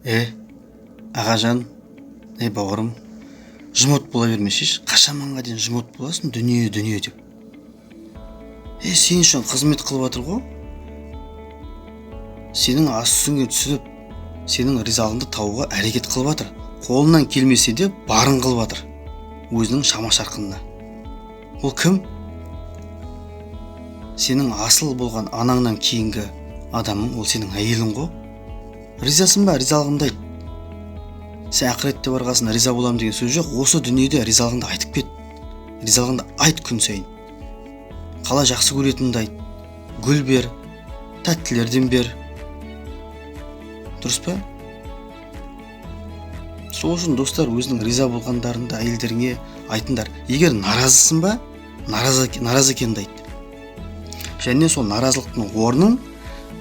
Ағажан, бауырым, жұмот бола бермешеш, қашаманға дейін жұмот боласың, дүние деп. Сен үшін қызмет қылып жатыр ғой. Сенің ас үстіңе түсіп, сенің ризалығыңды табуға әрекет қылып жатыр. Қолынан келмесе де барын қылып жатыр, өзінің шама шарқынына. Ол кім? Сенің асыл болған анаңнан кейінгі адамың, ол сенің әйелің ғой. Ризасың ба? Ризалығымды айт. Сен ақыретте барғасын риза болам деген сөз жоқ. Осы дүниеде ризалығыңды айтып кет. Ризалығыңды айт күн сайын. Қалай жақсы көретініңді айт. Гүл бер, тәттілерден бер. Дұрыс па? Сол үшін достар, өзінің риза болғандарында әйелдеріңе айтыңдар. Егер наразысың ба, наразы екеніңді айт. Және сол наразылықтың орнын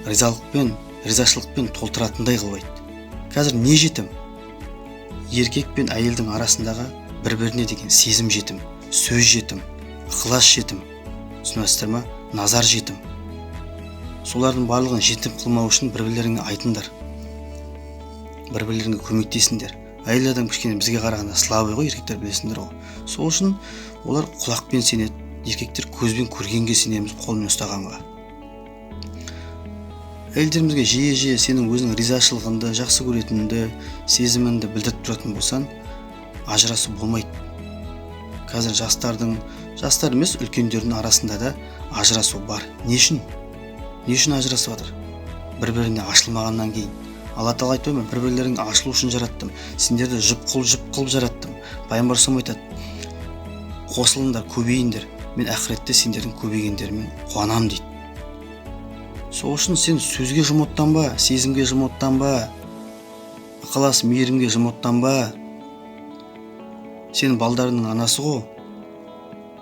ризалықпен, ризашылықпен толтыратындай қылып айт. Қазір не жетім? Еркек пен әйелдің арасындағы бір-біріне деген сезім жетім, сөз жетім, ықылас жетім, түсінесіздер ма? Назар жетім. Солардың барлығын жетім қылмау үшін бір-бірлеріңе айтыңдар. Бір-бірлеріңе көмектесіңдер. Әйел адам кішкене бізге қарағанда слабый ғой, еркектер білесіңдер ғой. Сол үшін олар құлақпен сенеді, еркектер көзбен көргенге сенеміз, қолмен ұстағанға. Әйелдерімізге жиі сенің өзінің ризашылығыңды, жақсы көретініңді, сезіміңді білдіріп тұратын болсан, ажырасу болмайды. Қазір жастар емес, үлкендердің арасында да ажырасу бар. Не үшін? Не үшін ажырасып жатыр? Бір-біріне ашылмағаннан кейін. Алла тағала айтпай ма, бір-бірлеріңе ашылу үшін жараттым. Сендерді жұп қылып жараттым. Пайғамбар айтады, қосылыңдар, көбейіңдер. Мен ақыретте сендердің көбейгендерімен қуанам дейді. Сол үшін сен сөзге жұмоттанба, сезімге жұмоттанба, ықылас мейірімге жұмоттанба. Сен балдарының анасы ғой.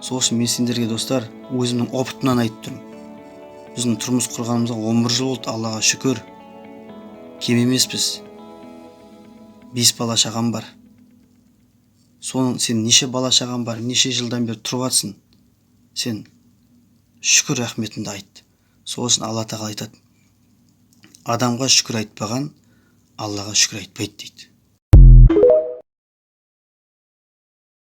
Сол үшін мен сендерге достар, өзімнің опытымнан айтып тұрмын. Біздің тұрмыс құрғанымызға 11 жыл болды, Аллаға шүкір. Кем емеспіз. 5 бала шағам бар. Соның сен неше бала шағам бар, неше жылдан бері тұрып жатсың. Сен шүкір рахметіңді айт. Сол үшін Алла тағала айтады, адамға шүкір айтпаған Аллаға шүкір айтпайды дейді.